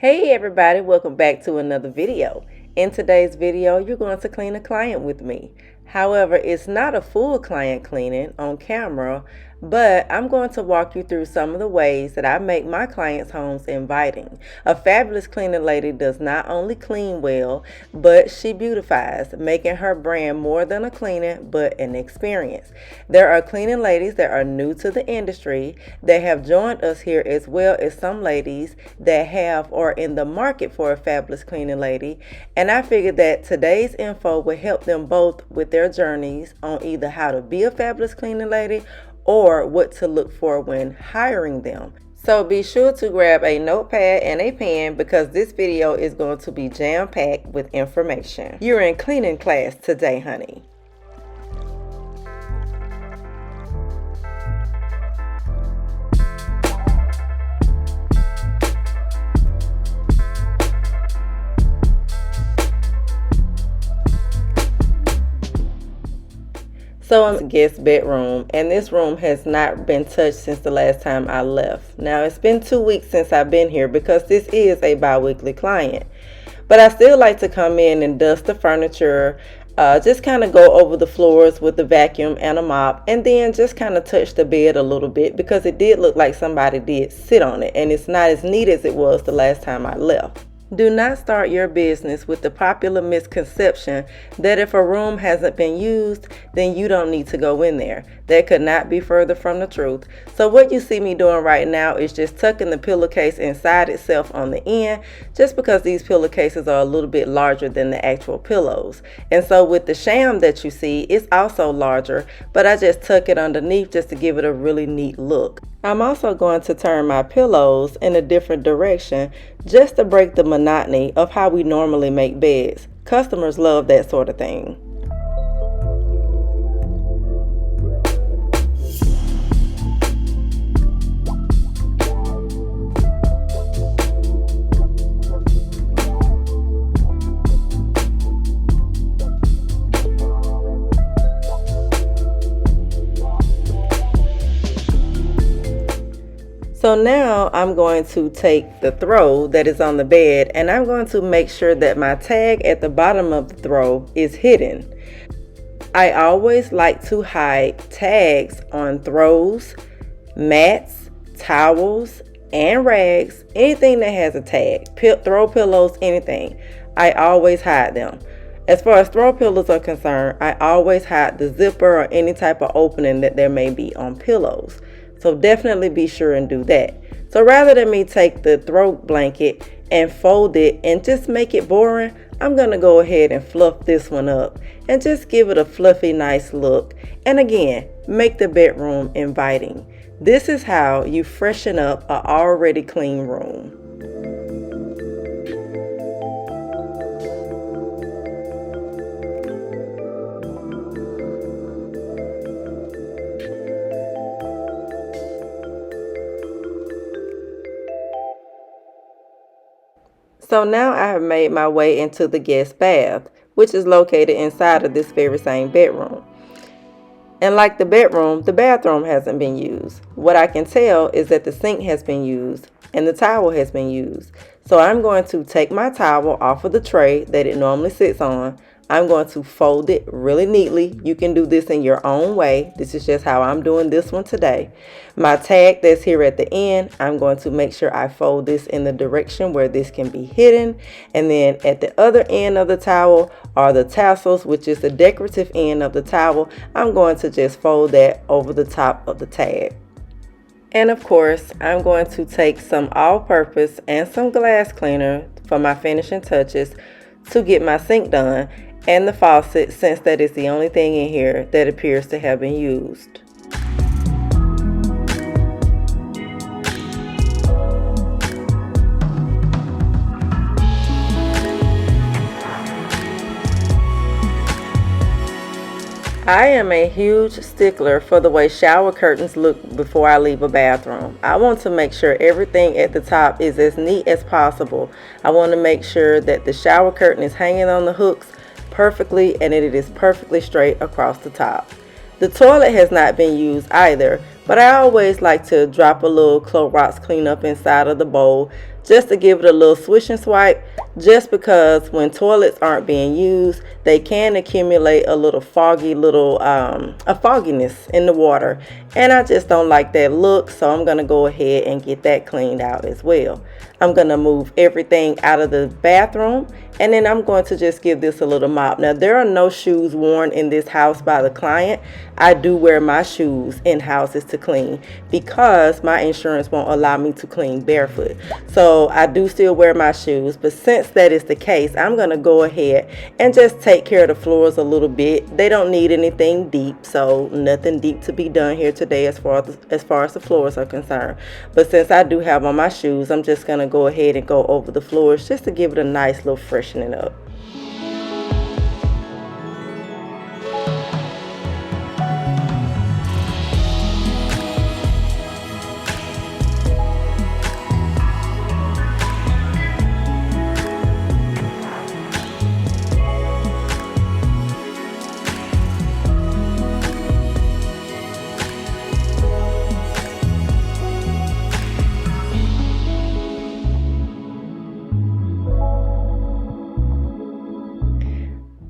Hey everybody, welcome back to another video. In today's video, you're going to clean a client with me. However, it's not a full client cleaning on camera, but I'm going to walk you through some of the ways that I make my clients' homes inviting. A fabulous cleaning lady does not only clean well, but she beautifies, making her brand more than a cleaning, but an experience. There are cleaning ladies that are new to the industry that have joined us here, as well as some ladies that have or are in the market for a fabulous cleaning lady. And I figured that today's info will help them both with their journeys on either how to be a fabulous cleaning lady or what to look for when hiring them. So be sure to grab a notepad and a pen because this video is going to be jam-packed with information. You're in cleaning class today, honey. So I'm in the guest bedroom, and this room has not been touched since the last time I left. Now it's been 2 weeks since I've been here because this is a bi-weekly client. But I still like to come in and dust the furniture, just kind of go over the floors with a vacuum and a mop, and then just kind of touch the bed a little bit because it did look like somebody did sit on it, and it's not as neat as it was the last time I left. Do not start your business with the popular misconception that if a room hasn't been used, then you don't need to go in there. That could not be further from the truth. So what you see me doing right now is just tucking the pillowcase inside itself on the end, just because these pillowcases are a little bit larger than the actual pillows. And so with the sham that you see, it's also larger, but I just tuck it underneath just to give it a really neat look. I'm also going to turn my pillows in a different direction just to break the monotony of how we normally make beds. Customers love that sort of thing. So now I'm going to take the throw that is on the bed and I'm going to make sure that my tag at the bottom of the throw is hidden. I always like to hide tags on throws, mats, towels, and rags, anything that has a tag, throw pillows, anything. I always hide them. As far as throw pillows are concerned, I always hide the zipper or any type of opening that there may be on pillows. So definitely be sure and do that. So rather than me take the throw blanket and fold it and just make it boring, I'm going to go ahead and fluff this one up and just give it a fluffy, nice look. And again, make the bedroom inviting. This is how you freshen up an already clean room. So now I have made my way into the guest bath, which is located inside of this very same bedroom. And like the bedroom, the bathroom hasn't been used. What I can tell is that the sink has been used and the towel has been used. So I'm going to take my towel off of the tray that it normally sits on. I'm going to fold it really neatly. You can do this in your own way. This is just how I'm doing this one today. My tag that's here at the end, I'm going to make sure I fold this in the direction where this can be hidden. And then at the other end of the towel are the tassels, which is the decorative end of the towel. I'm going to just fold that over the top of the tag. And of course, I'm going to take some all-purpose and some glass cleaner for my finishing touches to get my sink done and the faucet, since that is the only thing in here that appears to have been used. I am a huge stickler for the way shower curtains look before I leave a bathroom. I want to make sure everything at the top is as neat as possible. I want to make sure that the shower curtain is hanging on the hooks perfectly and that it is perfectly straight across the top. The toilet has not been used either, but I always like to drop a little Clorox cleanup inside of the bowl just to give it a little swish and swipe, just because when toilets aren't being used, they can accumulate a little a fogginess in the water, and I just don't like that look, so I'm going to go ahead and get that cleaned out as well. I'm going to move everything out of the bathroom, and then I'm going to just give this a little mop. Now, there are no shoes worn in this house by the client. I do wear my shoes in houses to clean because my insurance won't allow me to clean barefoot. So I do still wear my shoes, but since that is the case, I'm going to go ahead and just take care of the floors a little bit. They don't need anything deep, so nothing deep to be done here today as far as the floors are concerned. But since I do have on my shoes, I'm just going to go ahead and go over the floors just to give it a nice little freshening up.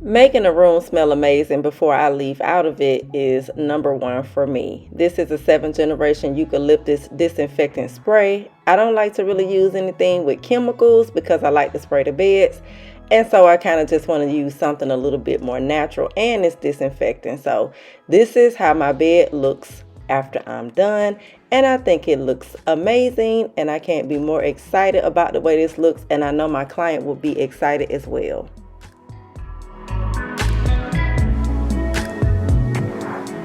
Making a room smell amazing before I leave out of it is number one for me. This is a 7th generation eucalyptus disinfectant spray. I don't like to really use anything with chemicals because I like to spray the beds. And so I kind of just want to use something a little bit more natural, and it's disinfecting. So this is how my bed looks after I'm done. And I think it looks amazing, and I can't be more excited about the way this looks. And I know my client will be excited as well.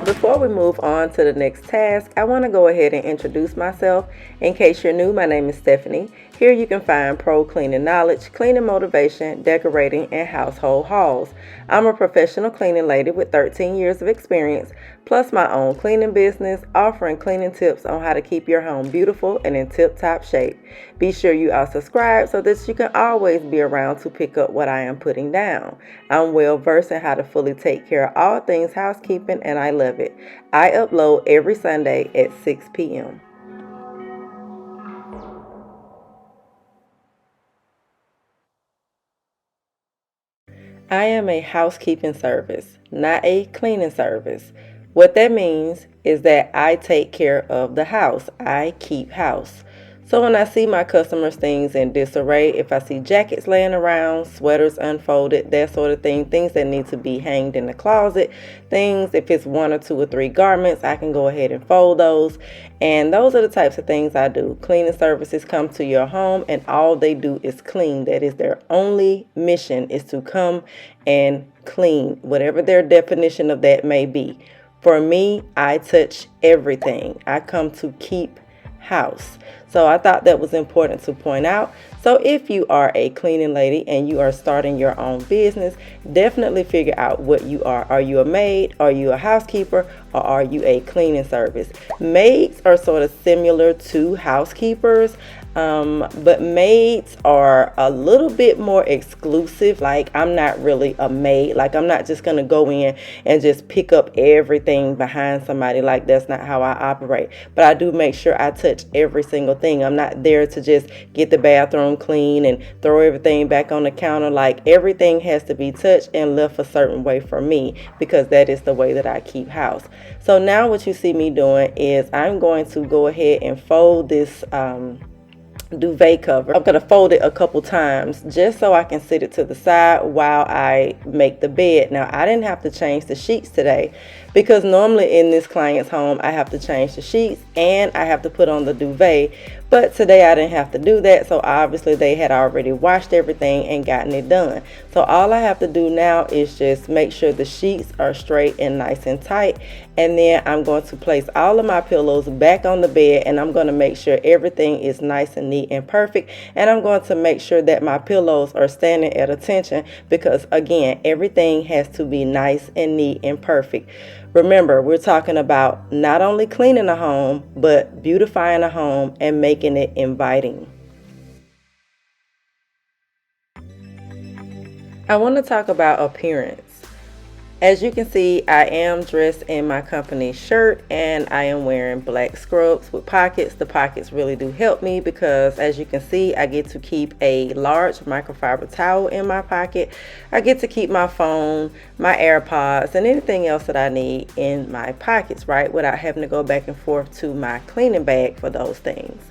Before we move on to the next task, I want to go ahead and introduce myself. In case you're new, my name is Stephanie. Here you can find pro cleaning knowledge, cleaning motivation, decorating, and household hauls. I'm a professional cleaning lady with 13 years of experience, plus my own cleaning business, offering cleaning tips on how to keep your home beautiful and in tip-top shape. Be sure you are subscribed so that you can always be around to pick up what I am putting down. I'm well versed in how to fully take care of all things housekeeping, and I love it. I upload every Sunday at 6 p.m. I am a housekeeping service, not a cleaning service. What that means is that I take care of the house. I keep house. So when I see my customers' things in disarray, if I see jackets laying around, sweaters unfolded, that sort of thing, things that need to be hanged in the closet, things, if it's 1 or 2 or 3 garments, I can go ahead and fold those. And those are the types of things I do. Cleaning services come to your home and all they do is clean. That is their only mission, is to come and clean, whatever their definition of that may be. For me, I touch everything. I come to keep house. So I thought that was important to point out. So if you are a cleaning lady and you are starting your own business, definitely figure out what you are. Are you a maid? Are you a housekeeper? Or are you a cleaning service? Maids are sort of similar to housekeepers. But maids are a little bit more exclusive. Like, I'm not really a maid. Like, I'm not just going to go in and just pick up everything behind somebody. Like, that's not how I operate. But I do make sure I touch every single thing. I'm not there to just get the bathroom clean and throw everything back on the counter. Like, everything has to be touched and left a certain way for me, because that is the way that I keep house. So now what you see me doing is I'm going to go ahead and fold this duvet cover. I'm going to fold it a couple times just so I can sit it to the side while I make the bed. Now, I didn't have to change the sheets today because normally in this client's home I have to change the sheets and I have to put on the duvet, but today I didn't have to do that, so obviously they had already washed everything and gotten it done. So all I have to do now is just make sure the sheets are straight and nice and tight, and then I'm going to place all of my pillows back on the bed, and I'm going to make sure everything is nice and neat and perfect, and I'm going to make sure that my pillows are standing at attention, because again, everything has to be nice and neat and perfect. Remember, we're talking about not only cleaning a home, but beautifying a home and making it inviting. I want to talk about appearance. As you can see, I am dressed in my company shirt and I am wearing black scrubs with pockets. The pockets really do help me because, as you can see, I get to keep a large microfiber towel in my pocket. I get to keep my phone, my AirPods, and anything else that I need in my pockets, right? Without having to go back and forth to my cleaning bag for those things.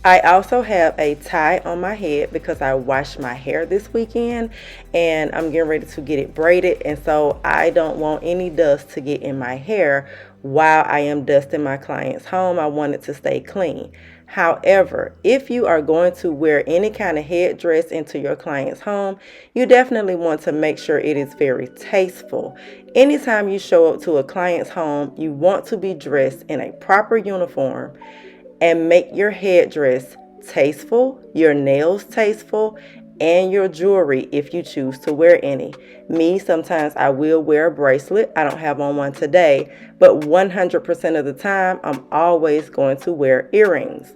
I also have a tie on my head because I washed my hair this weekend and I'm getting ready to get it braided, and so I don't want any dust to get in my hair while I am dusting my client's home. I want it to stay clean. However, if you are going to wear any kind of headdress into your client's home, you definitely want to make sure it is very tasteful. Anytime you show up to a client's home, you want to be dressed in a proper uniform and make your headdress tasteful, your nails tasteful, and your jewelry if you choose to wear any. Me, sometimes I will wear a bracelet. I don't have on one today, but 100% of the time, I'm always going to wear earrings.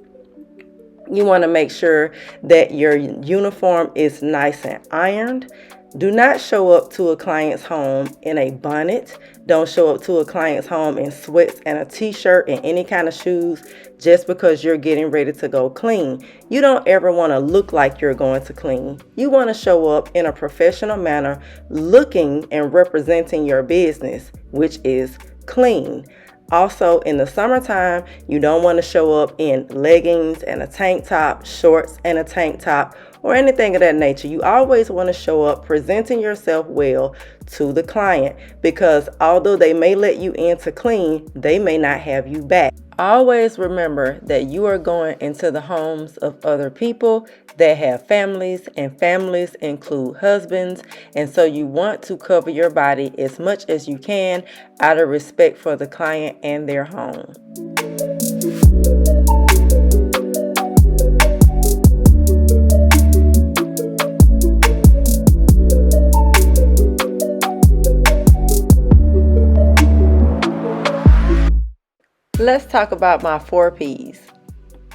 You want to make sure that your uniform is nice and ironed. Do not show up to a client's home in a bonnet. Don't show up to a client's home in sweats and a t-shirt and any kind of shoes just because you're getting ready to go clean. You don't ever want to look like you're going to clean. You want to show up in a professional manner, looking and representing your business, which is clean. Also, in the summertime, you don't want to show up in leggings and a tank top, shorts and a tank top, or anything of that nature. You always want to show up presenting yourself well to the client, because although they may let you in to clean, they may not have you back. Always remember that you are going into the homes of other people that have families, and families include husbands, and so you want to cover your body as much as you can out of respect for the client and their home. Let's talk about my 4 P's.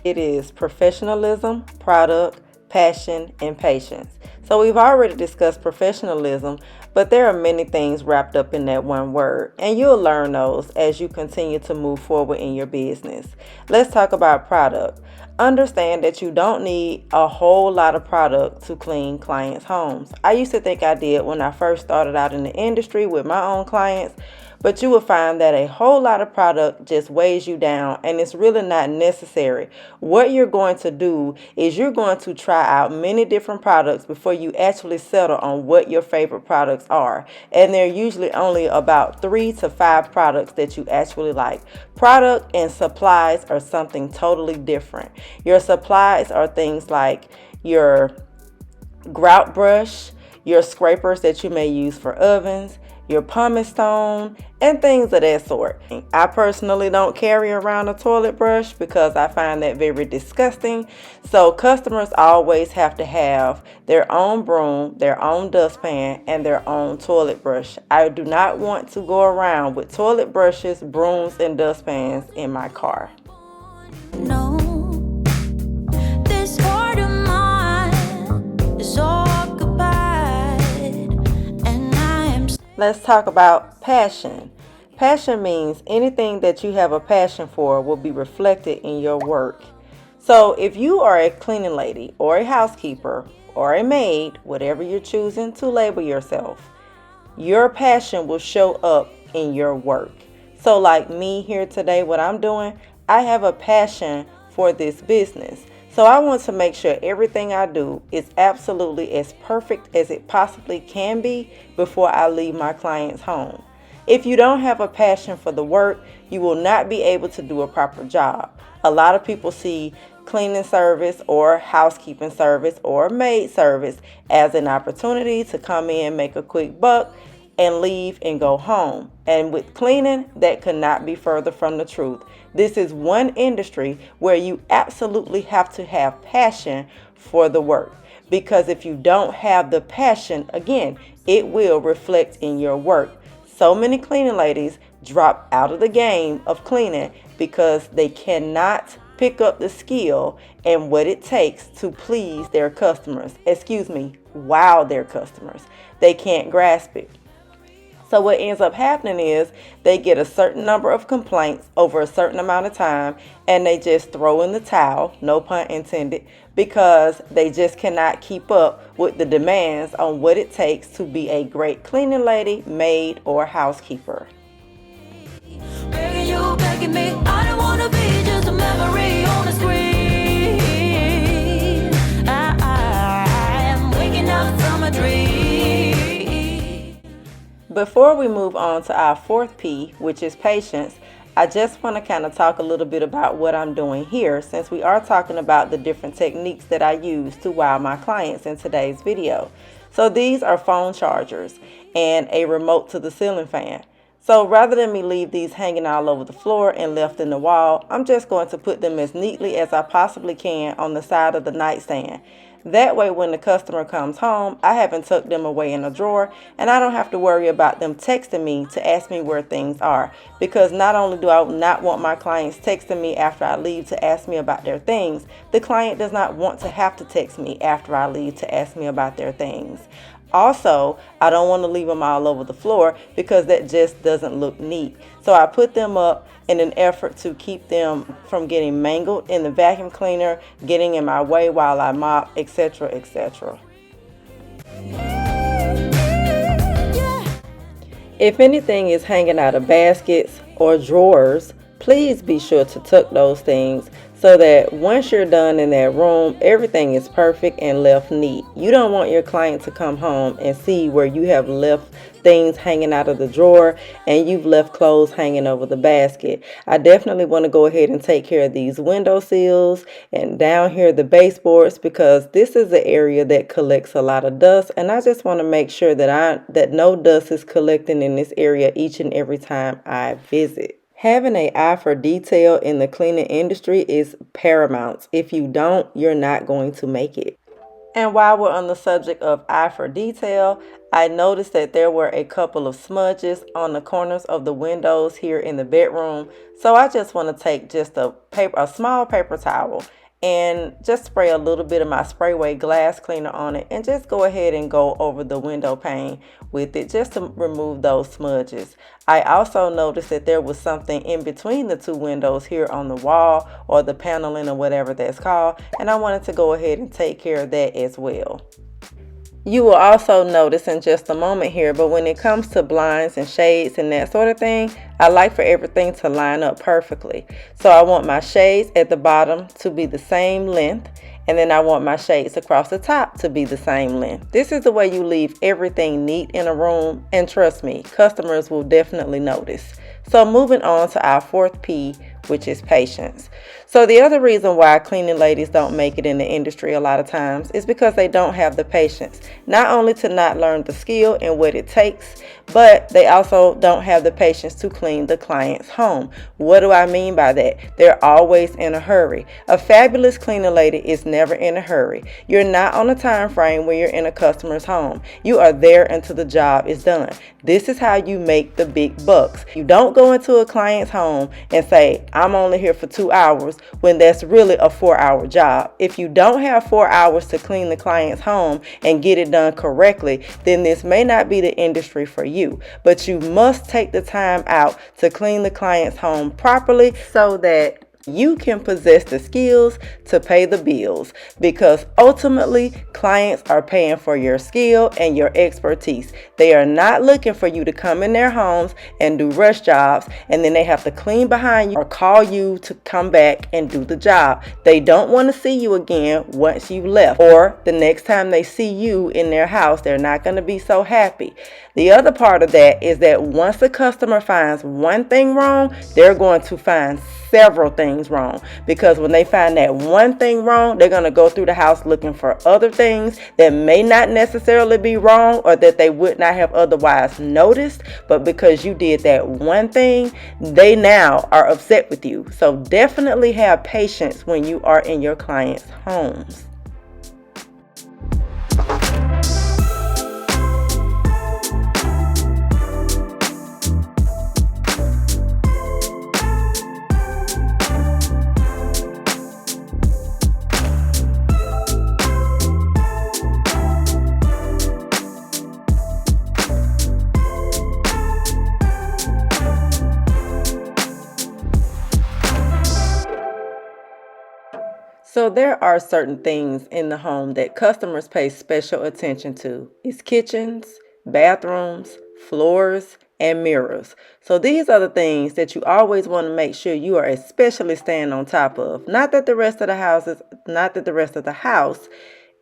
It is professionalism, product, passion, and patience. So we've already discussed professionalism, but there are many things wrapped up in that one word, and you'll learn those as you continue to move forward in your business. Let's talk about product. Understand that you don't need a whole lot of product to clean clients' homes. I used to think I did when I first started out in the industry with my own clients, but you will find that a whole lot of product just weighs you down, and it's really not necessary. What you're going to do is you're going to try out many different products before you actually settle on what your favorite products are. And they're usually only about 3 to 5 products that you actually like. Product and supplies are something totally different. Your supplies are things like your grout brush, your scrapers that you may use for ovens, your pumice stone, and things of that sort. I personally don't carry around a toilet brush because I find that very disgusting. So customers always have to have their own broom, their own dustpan, and their own toilet brush. I do not want to go around with toilet brushes, brooms, and dustpans in my car. No, this heart of mine is occupied. Let's talk about passion. Passion means anything that you have a passion for will be reflected in your work. So if you are a cleaning lady or a housekeeper or a maid, whatever you're choosing to label yourself, your passion will show up in your work. So like me here today, what I'm doing, I have a passion for this business. So I want to make sure everything I do is absolutely as perfect as it possibly can be before I leave my client's home. If you don't have a passion for the work, you will not be able to do a proper job. A lot of people see cleaning service or housekeeping service or maid service as an opportunity to come in, make a quick buck, and leave and go home. And with cleaning, that could not be further from the truth. This is one industry where you absolutely have to have passion for the work, because if you don't have the passion, again, it will reflect in your work. So many cleaning ladies drop out of the game of cleaning because they cannot pick up the skill and what it takes to please their customers. Wow their customers. They can't grasp it. So what ends up happening is they get a certain number of complaints over a certain amount of time and they just throw in the towel, no pun intended, because they just cannot keep up with the demands on what it takes to be a great cleaning lady, maid, or housekeeper. Begging you, begging me, I don't wanna be just a memory on the screen. I am waking up from a dream. Before we move on to our fourth P, which is patience, I just want to kind of talk a little bit about what I'm doing here, since we are talking about the different techniques that I use to wow my clients in today's video. So these are phone chargers and a remote to the ceiling fan. So rather than me leave these hanging all over the floor and left in the wall, I'm just going to put them as neatly as I possibly can on the side of the nightstand. That way when the customer comes home, I haven't tucked them away in a drawer and I don't have to worry about them texting me to ask me where things are. Because not only do I not want my clients texting me after I leave to ask me about their things, the client does not want to have to text me after I leave to ask me about their things. Also, I don't want to leave them all over the floor because that just doesn't look neat. So I put them up in an effort to keep them from getting mangled in the vacuum cleaner, getting in my way while I mop, etc., etc. If anything is hanging out of baskets or drawers, please be sure to tuck those things so that once you're done in that room, everything is perfect and left neat. You don't want your client to come home and see where you have left things hanging out of the drawer and you've left clothes hanging over the basket. I definitely want to go ahead and take care of these window sills and down here the baseboards, because this is the area that collects a lot of dust, and I just want to make sure that no dust is collecting in this area each and every time I visit. Having an eye for detail in the cleaning industry is paramount. If you don't, you're not going to make it. And while we're on the subject of eye for detail, I noticed that there were a couple of smudges on the corners of the windows here in the bedroom. So I just want to take just a small paper towel and just spray a little bit of my Sprayway glass cleaner on it and just go ahead and go over the window pane with it just to remove those smudges. I also noticed that there was something in between the two windows here on the wall or the paneling or whatever that's called, and I wanted to go ahead and take care of that as well. You will also notice in just a moment here, but when it comes to blinds and shades and that sort of thing, I like for everything to line up perfectly. So I want my shades at the bottom to be the same length, and then I want my shades across the top to be the same length. This is the way you leave everything neat in a room, and trust me, customers will definitely notice. So moving on to our fourth P, which is patience. So the other reason why cleaning ladies don't make it in the industry a lot of times is because they don't have the patience. Not only to not learn the skill and what it takes, but they also don't have the patience to clean the client's home. What do I mean by that? They're always in a hurry. A fabulous cleaning lady is never in a hurry. You're not on a time frame when you're in a customer's home. You are there until the job is done. This is how you make the big bucks. You don't go into a client's home and say, I'm only here for 2 hours, when that's really a 4-hour job. If you don't have 4 hours to clean the client's home and get it done correctly, then this may not be the industry for you. But you must take the time out to clean the client's home properly so that you can possess the skills to pay the bills, because ultimately clients are paying for your skill and your expertise. They are not looking for you to come in their homes and do rush jobs and then they have to clean behind you or call you to come back and do the job. They don't want to see you again once you left, or the next time they see you in their house, they're not going to be so happy. The other part of that is that once the customer finds one thing wrong, they're going to find several things wrong, because when they find that one thing wrong, they're going to go through the house looking for other things that may not necessarily be wrong or that they would not have otherwise noticed, but because you did that one thing, they now are upset with you. So definitely have patience when you are in your clients' homes. So there are certain things in the home that customers pay special attention to. It's kitchens, bathrooms, floors, and mirrors. So these are the things that you always want to make sure you are especially staying on top of. Not that the rest of the house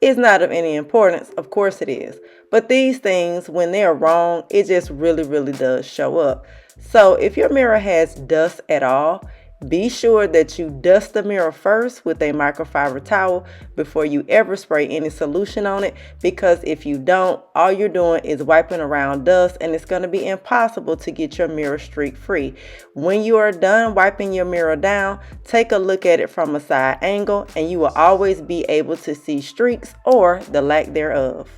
is not of any importance. Of course it is. But these things, when they are wrong, it just really, really does show up. So if your mirror has dust at all, be sure that you dust the mirror first with a microfiber towel before you ever spray any solution on it, because if you don't, all you're doing is wiping around dust and it's going to be impossible to get your mirror streak free. When you are done wiping your mirror down, take a look at it from a side angle and you will always be able to see streaks or the lack thereof.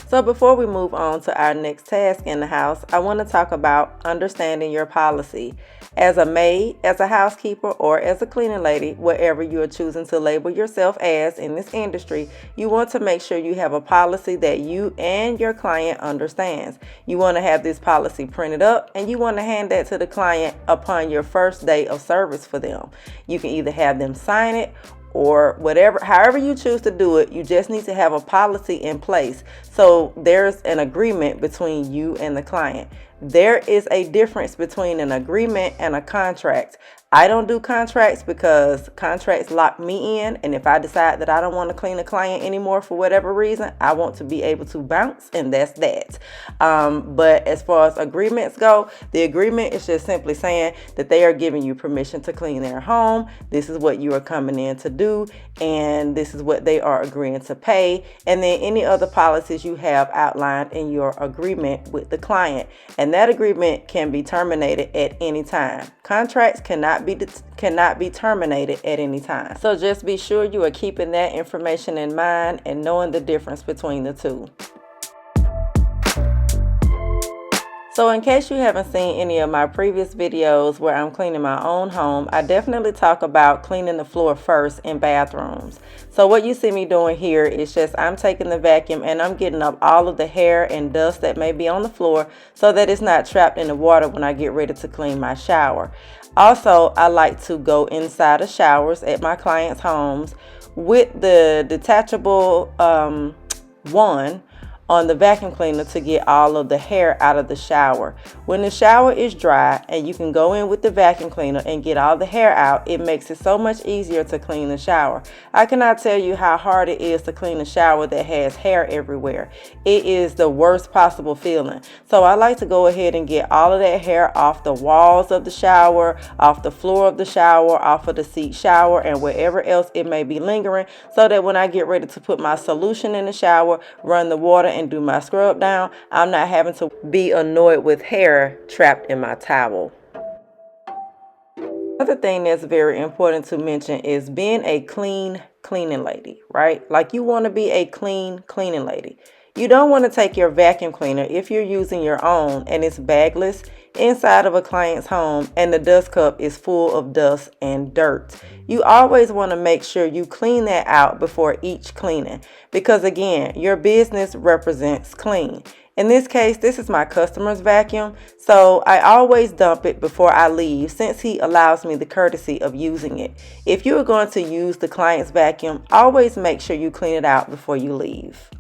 So before we move on to our next task in the house, I want to talk about understanding your policy. As a maid, as a housekeeper, or as a cleaning lady, whatever you are choosing to label yourself as in this industry, you want to make sure you have a policy that you and your client understands. You want to have this policy printed up and you want to hand that to the client upon your first day of service for them. You can either have them sign it or however you choose to do it. You just need to have a policy in place. So there's an agreement between you and the client. There is a difference between an agreement and a contract. I don't do contracts because contracts lock me in, and if I decide that I don't want to clean a client anymore for whatever reason, I want to be able to bounce, and that's that. But as far as agreements go, the agreement is just simply saying that they are giving you permission to clean their home. This is what you are coming in to do, and this is what they are agreeing to pay, and then any other policies you have outlined in your agreement with the client. And that agreement can be terminated at any time. Contracts cannot be terminated at any time. So just be sure you are keeping that information in mind and knowing the difference between the two. So in case you haven't seen any of my previous videos where I'm cleaning my own home, I definitely talk about cleaning the floor first in bathrooms. So what you see me doing here is just I'm taking the vacuum and I'm getting up all of the hair and dust that may be on the floor so that it's not trapped in the water when I get ready to clean my shower. Also, I like to go inside of showers at my clients' homes with the detachable wand on the vacuum cleaner to get all of the hair out of the shower. When the shower is dry and you can go in with the vacuum cleaner and get all the hair out, it makes it so much easier to clean the shower. I cannot tell you how hard it is to clean a shower that has hair everywhere. It is the worst possible feeling. So I like to go ahead and get all of that hair off the walls of the shower, off the floor of the shower, off of the seat shower, and wherever else it may be lingering, so that when I get ready to put my solution in the shower, run the water and do my scrub down, I'm not having to be annoyed with hair trapped in my towel. Another thing that's very important to mention is being a clean cleaning lady, right? Like you want to be a clean cleaning lady. You don't want to take your vacuum cleaner, if you're using your own and it's bagless, inside of a client's home and the dust cup is full of dust and dirt. You always want to make sure you clean that out before each cleaning, because again, your business represents clean. In this case, this is my customer's vacuum, so I always dump it before I leave since he allows me the courtesy of using it. If you are going to use the client's vacuum, always make sure you clean it out before you leave.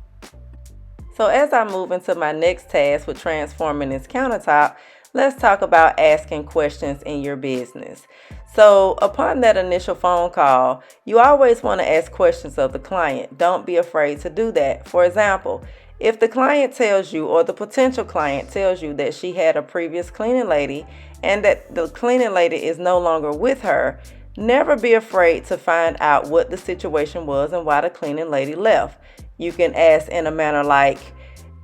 So as I move into my next task with transforming this countertop, let's talk about asking questions in your business. So upon that initial phone call, you always want to ask questions of the client. Don't be afraid to do that. For example, if the client tells you, or the potential client tells you, that she had a previous cleaning lady and that the cleaning lady is no longer with her, never be afraid to find out what the situation was and why the cleaning lady left. You can ask in a manner like,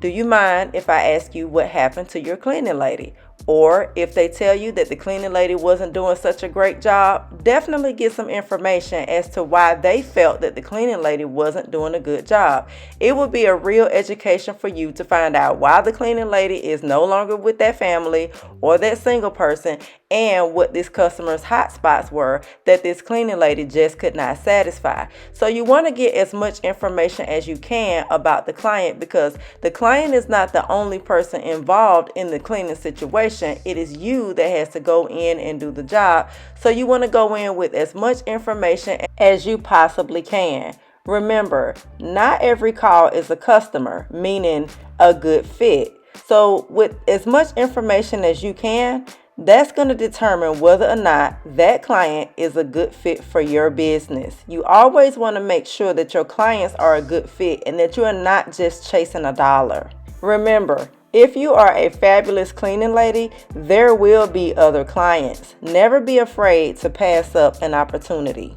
do you mind if I ask you what happened to your cleaning lady? Or if they tell you that the cleaning lady wasn't doing such a great job, definitely get some information as to why they felt that the cleaning lady wasn't doing a good job. It will be a real education for you to find out why the cleaning lady is no longer with that family or that single person, and what this customer's hot spots were that this cleaning lady just could not satisfy. So you want to get as much information as you can about the client, because the client is not the only person involved in the cleaning situation. It is you that has to go in and do the job. So you want to go in with as much information as you possibly can. Remember, not every call is a customer, meaning a good fit. So with as much information as you can, that's going to determine whether or not that client is a good fit for your business. You always want to make sure that your clients are a good fit and that you are not just chasing a dollar. Remember, if you are a fabulous cleaning lady, there will be other clients. Never be afraid to pass up an opportunity.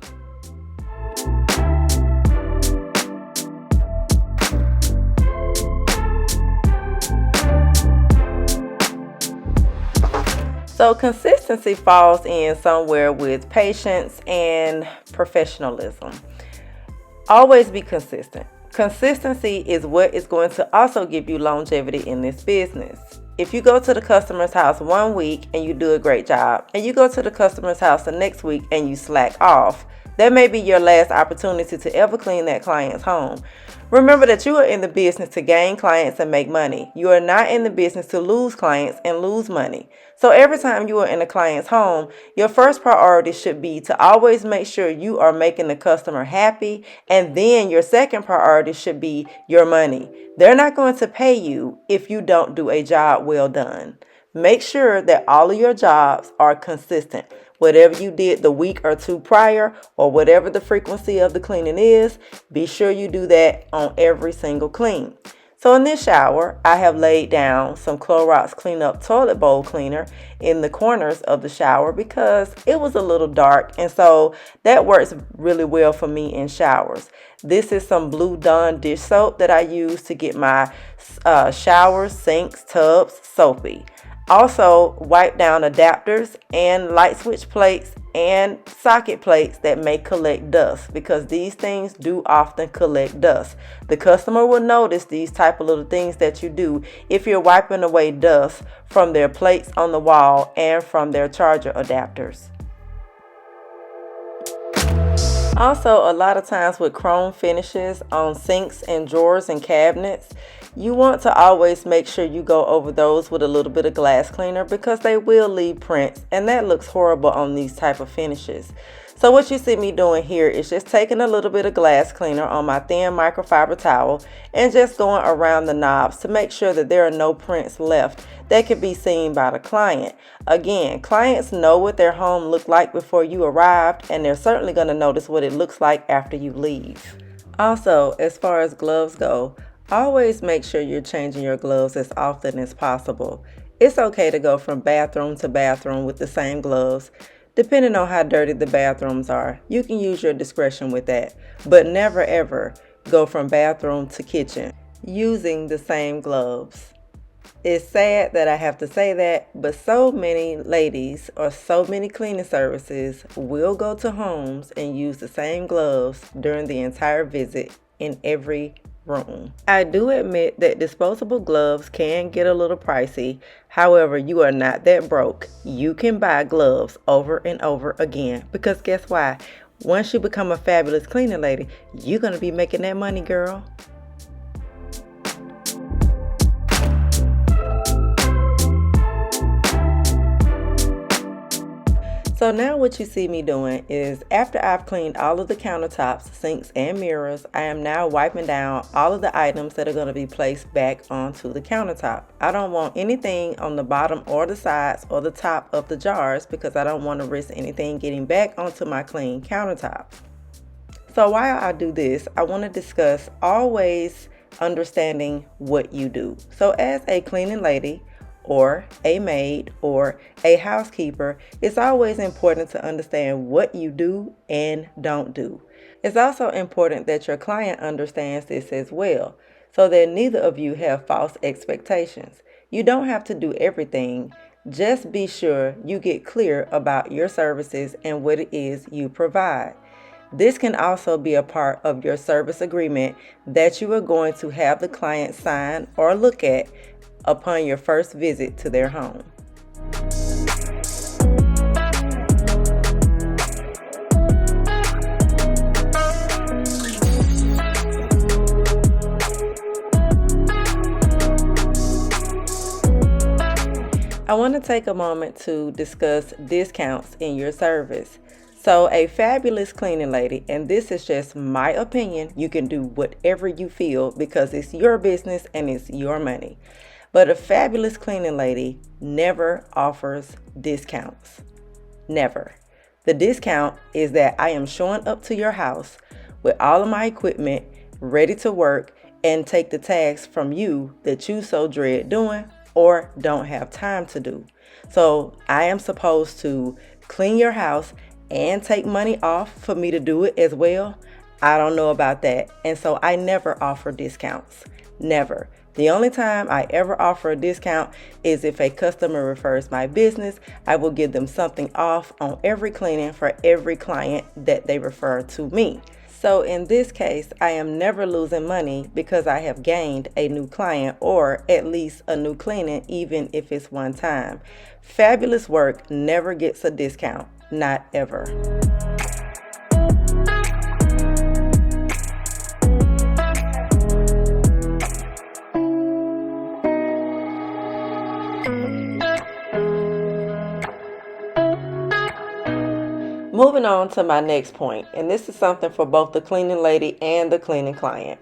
So consistency falls in somewhere with patience and professionalism. Always be consistent. Consistency is what is going to also give you longevity in this business. If you go to the customer's house one week and you do a great job, and you go to the customer's house the next week and you slack off, that may be your last opportunity to ever clean that client's home. Remember that you are in the business to gain clients and make money. You are not in the business to lose clients and lose money. So every time you are in a client's home, your first priority should be to always make sure you are making the customer happy. And then your second priority should be your money. They're not going to pay you if you don't do a job well done. Make sure that all of your jobs are consistent. Whatever you did the week or two prior, or whatever the frequency of the cleaning is, be sure you do that on every single clean. So in this shower, I have laid down some Clorox Clean Up Toilet Bowl Cleaner in the corners of the shower because it was a little dark, and so that works really well for me in showers. This is some Blue Dawn dish soap that I use to get my showers, sinks, tubs soapy. Also, wipe down adapters and light switch plates and socket plates that may collect dust, because these things do often collect dust. The customer will notice these type of little things that you do if you're wiping away dust from their plates on the wall and from their charger adapters. Also, a lot of times with chrome finishes on sinks and drawers and cabinets, you want to always make sure you go over those with a little bit of glass cleaner, because they will leave prints, and that looks horrible on these type of finishes. So what you see me doing here is just taking a little bit of glass cleaner on my thin microfiber towel and just going around the knobs to make sure that there are no prints left that can be seen by the client. Again, clients know what their home looked like before you arrived, and they're certainly going to notice what it looks like after you leave. Also, as far as gloves go, always make sure you're changing your gloves as often as possible. It's okay to go from bathroom to bathroom with the same gloves. Depending on how dirty the bathrooms are, you can use your discretion with that. But never ever go from bathroom to kitchen using the same gloves. It's sad that I have to say that, but so many ladies or so many cleaning services will go to homes and use the same gloves during the entire visit in every room. I do admit that disposable gloves can get a little pricey. However, you are not that broke. You can buy gloves over and over again, because guess why? Once you become a fabulous cleaning lady, you're going to be making that money, girl. So now what you see me doing is, after I've cleaned all of the countertops, sinks, and mirrors, I am now wiping down all of the items that are going to be placed back onto the countertop. I don't want anything on the bottom or the sides or the top of the jars, because I don't want to risk anything getting back onto my clean countertop. So while I do this, I want to discuss always understanding what you do. So as a cleaning lady, or a maid, or a housekeeper, it's always important to understand what you do and don't do. It's also important that your client understands this as well, so that neither of you have false expectations. You don't have to do everything. Just be sure you get clear about your services and what it is you provide. This can also be a part of your service agreement that you are going to have the client sign or look at upon your first visit to their home. I want to take a moment to discuss discounts in your service. So a fabulous cleaning lady, and this is just my opinion, you can do whatever you feel because it's your business and it's your money. But a fabulous cleaning lady never offers discounts. Never. The discount is that I am showing up to your house with all of my equipment ready to work and take the tasks from you that you so dread doing or don't have time to do. So I am supposed to clean your house and take money off for me to do it as well. I don't know about that. And so I never offer discounts. Never. The only time I ever offer a discount is if a customer refers my business. I will give them something off on every cleaning for every client that they refer to me. So in this case, I am never losing money because I have gained a new client or at least a new cleaning, even if it's one time. Fabulous work never gets a discount, not ever. Moving on to my next point, and this is something for both the cleaning lady and the cleaning client.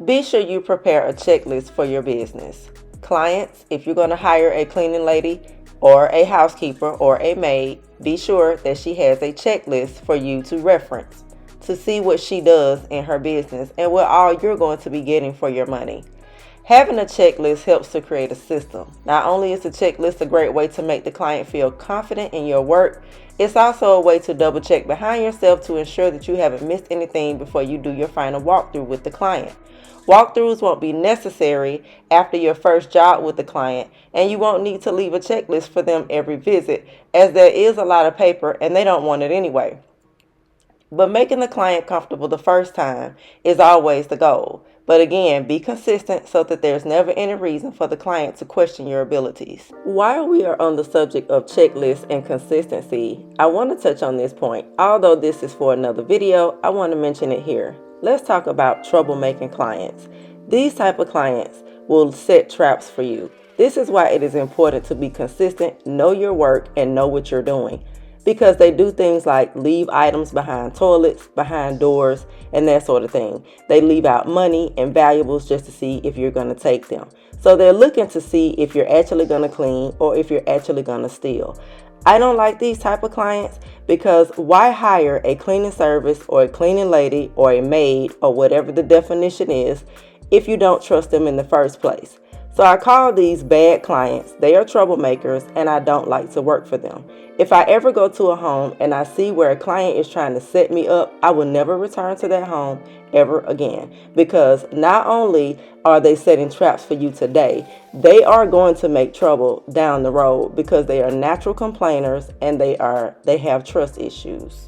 Be sure you prepare a checklist for your business. Clients, if you're going to hire a cleaning lady or a housekeeper or a maid, be sure that she has a checklist for you to reference to see what she does in her business and what all you're going to be getting for your money. Having a checklist helps to create a system. Not only is the checklist a great way to make the client feel confident in your work, it's also a way to double check behind yourself to ensure that you haven't missed anything before you do your final walkthrough with the client. Walkthroughs won't be necessary after your first job with the client, and you won't need to leave a checklist for them every visit, as there is a lot of paper and they don't want it anyway. But making the client comfortable the first time is always the goal. But again, be consistent so that there's never any reason for the client to question your abilities. While we are on the subject of checklists and consistency, I want to touch on this point. Although this is for another video, I want to mention it here. Let's talk about troublemaking clients. These type of clients will set traps for you. This is why it is important to be consistent, know your work, and know what you're doing. Because they do things like leave items behind toilets, behind doors, and that sort of thing. They leave out money and valuables just to see if you're going to take them. So they're looking to see if you're actually going to clean or if you're actually going to steal. I don't like these type of clients because why hire a cleaning service or a cleaning lady or a maid or whatever the definition is if you don't trust them in the first place? So I call these bad clients. They are troublemakers and I don't like to work for them. If I ever go to a home and I see where a client is trying to set me up, I will never return to that home ever again. Because not only are they setting traps for you today, they are going to make trouble down the road because they are natural complainers and they have trust issues.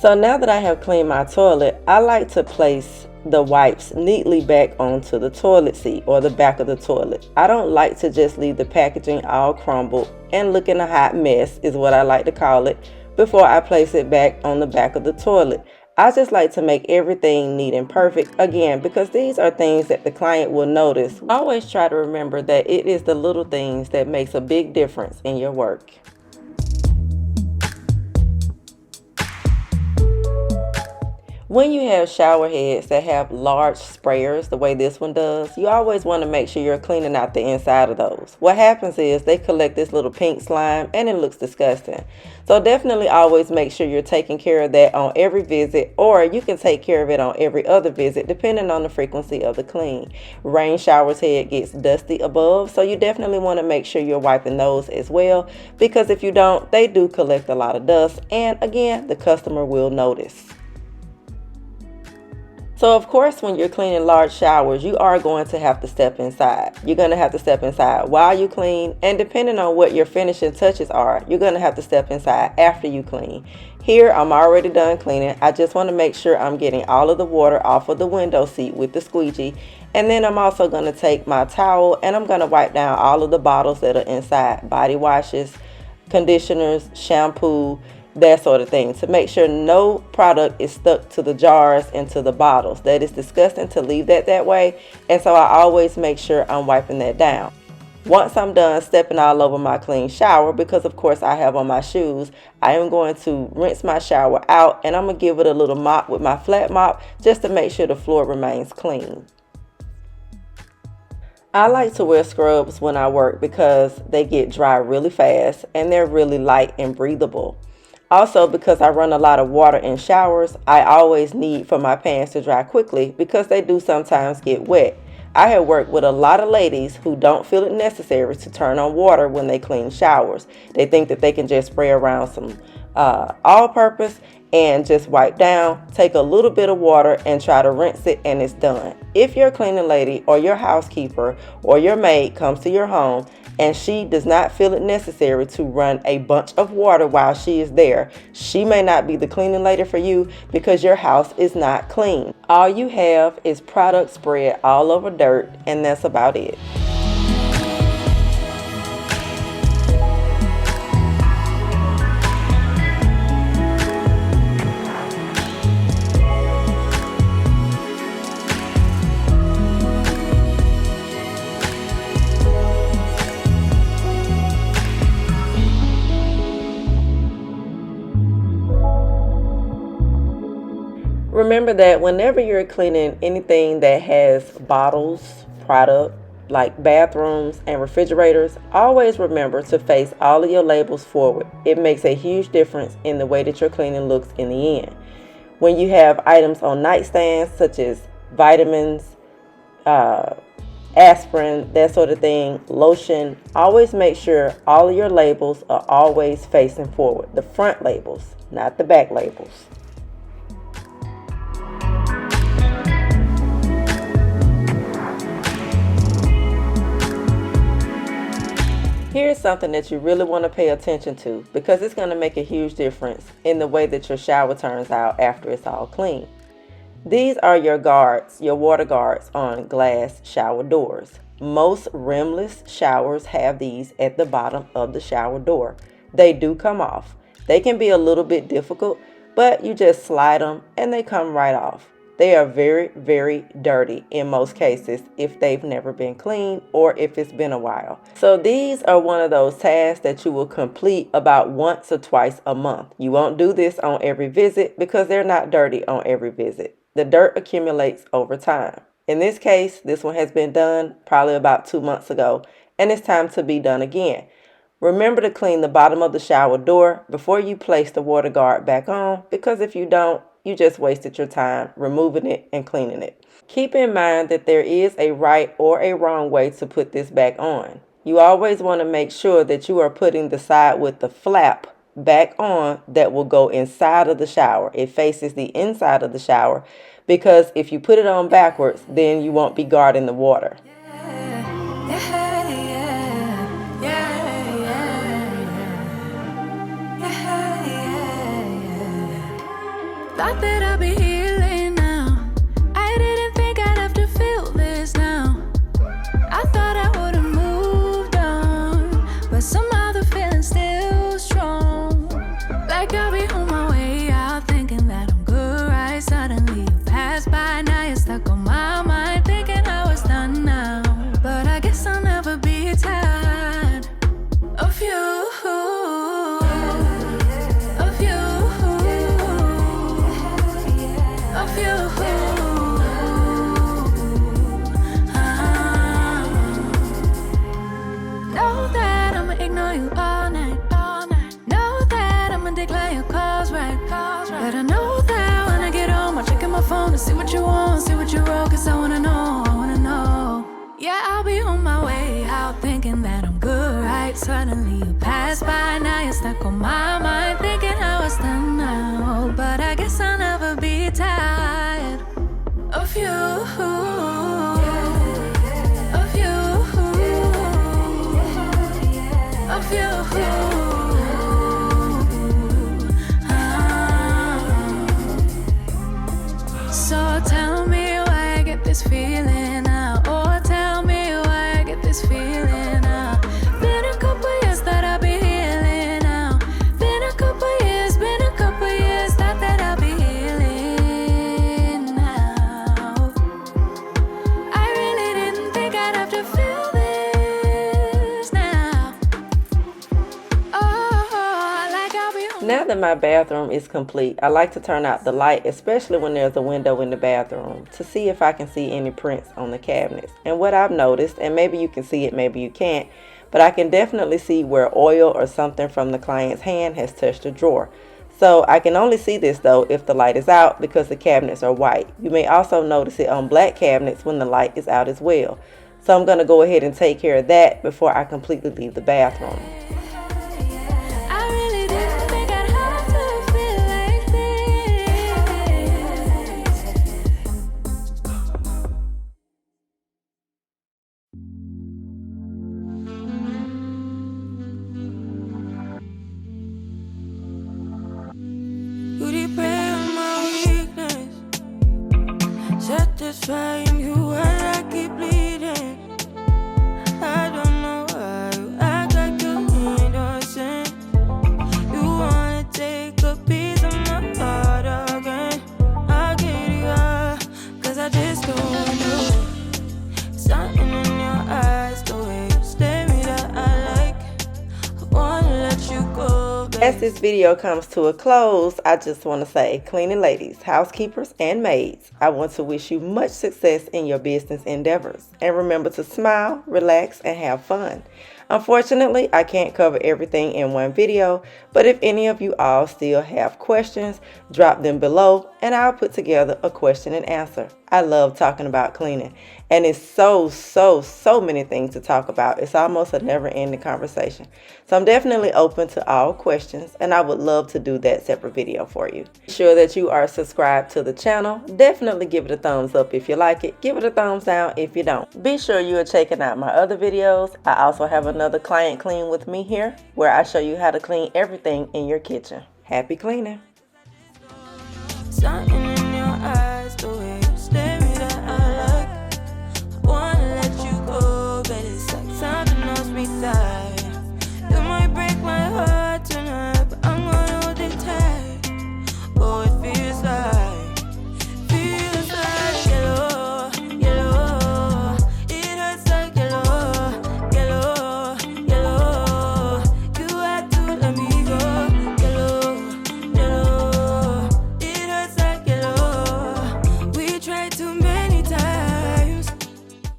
So now that I have cleaned my toilet, I like to place the wipes neatly back onto the toilet seat or the back of the toilet. I don't like to just leave the packaging all crumbled and looking a hot mess is what I like to call it before I place it back on the back of the toilet. I just like to make everything neat and perfect, again, because these are things that the client will notice. Always try to remember that it is the little things that makes a big difference in your work. When you have shower heads that have large sprayers, the way this one does, you always want to make sure you're cleaning out the inside of those. What happens is they collect this little pink slime and it looks disgusting. So definitely always make sure you're taking care of that on every visit, or you can take care of it on every other visit depending on the frequency of the clean. Rain shower's head gets dusty above, so you definitely want to make sure you're wiping those as well, because if you don't, they do collect a lot of dust, and again, the customer will notice. So of course, when you're cleaning large showers, you are going to have to step inside. You're going to have to step inside while you clean, and depending on what your finishing touches are, you're going to have to step inside after you clean. Here, I'm already done cleaning. I just want to make sure I'm getting all of the water off of the window seat with the squeegee. And then I'm also going to take my towel and I'm going to wipe down all of the bottles that are inside. Body washes, conditioners, shampoo, that sort of thing, to make sure no product is stuck to the jars and to the bottles. That is disgusting to leave that way, and so I always make sure I'm wiping that down. Once I'm done stepping all over my clean shower, because of course I have on my shoes, I am going to rinse my shower out and I'm going to give it a little mop with my flat mop just to make sure the floor remains clean. I like to wear scrubs when I work because they get dry really fast and they're really light and breathable. Also, because I run a lot of water in showers, I always need for my pants to dry quickly because they do sometimes get wet. I have worked with a lot of ladies who don't feel it necessary to turn on water when they clean showers. They think that they can just spray around some all-purpose and just wipe down, take a little bit of water and try to rinse it, and it's done. If your cleaning lady or your housekeeper or your maid comes to your home and she does not feel it necessary to run a bunch of water while she is there, she may not be the cleaning lady for you because your house is not clean. All you have is product spread all over dirt, and that's about it. Remember that whenever you're cleaning anything that has bottles, product, like bathrooms and refrigerators, always remember to face all of your labels forward. It makes a huge difference in the way that your cleaning looks in the end. When you have items on nightstands such as vitamins, aspirin, that sort of thing, lotion, always make sure all of your labels are always facing forward. The front labels, not the back labels. Here's something that you really want to pay attention to because it's going to make a huge difference in the way that your shower turns out after it's all clean. These are your guards, your water guards on glass shower doors. Most rimless showers have these at the bottom of the shower door. They do come off. They can be a little bit difficult, but you just slide them and they come right off. They are very, very dirty in most cases if they've never been cleaned or if it's been a while. So these are one of those tasks that you will complete about once or twice a month. You won't do this on every visit because they're not dirty on every visit. The dirt accumulates over time. In this case, this one has been done probably about 2 months ago, and it's time to be done again. Remember to clean the bottom of the shower door before you place the water guard back on, because if you don't, you just wasted your time removing it and cleaning it. Keep in mind that there is a right or a wrong way to put this back on. You always want to make sure that you are putting the side with the flap back on that will go inside of the shower. It faces the inside of the shower because if you put it on backwards, then you won't be guarding the water. Thought that I'd be healing now. I didn't think I'd have to feel this now. I thought I would have moved on, but somehow the feeling's still strong. Like I'll be on my way out, thinking that I'm good, right? Suddenly you pass by, now you're stuck on my mind, thinking I was done now. But I guess I'll never be tired of you. To see what you want, see what you wrote, cause I wanna know. Yeah, I'll be on my way out, thinking that I'm good, right? Suddenly you pass by, now you're stuck on my mind, thinking I was done now. But I guess I'll never be tired of my bathroom is complete, I like to turn out the light, especially when there's a window in the bathroom, to see if I can see any prints on the cabinets. And what I've noticed, and maybe you can see it, maybe you can't, but I can definitely see where oil or something from the client's hand has touched a drawer. So I can only see this though if the light is out, because the cabinets are white. You may also notice it on black cabinets when the light is out as well. So I'm going to go ahead and take care of that before I completely leave the bathroom. Satisfying you while I keep bleeding. I don't know why you act like you innocent. You wanna take a piece of my heart again. I'll get you up, cause I just don't know. Something in your eyes, the way you stare me that I like. I wanna let you go, baby. As this video comes to a close, I just want to say, cleaning ladies, housekeepers, and maids, I want to wish you much success in your business endeavors. And remember to smile, relax, and have fun. Unfortunately, I can't cover everything in one video, but if any of you all still have questions, drop them below and I'll put together a question and answer. I love talking about cleaning, and it's so many things to talk about. It's almost a never-ending conversation. So I'm definitely open to all questions, and I would love to do that separate video for you. Be sure that you are subscribed to the channel. Definitely give it a thumbs up if you like it. Give it a thumbs down if you don't. Be sure you are checking out my other videos. I also have another client clean with me here, where I show you how to clean everything in your kitchen. Happy cleaning. Something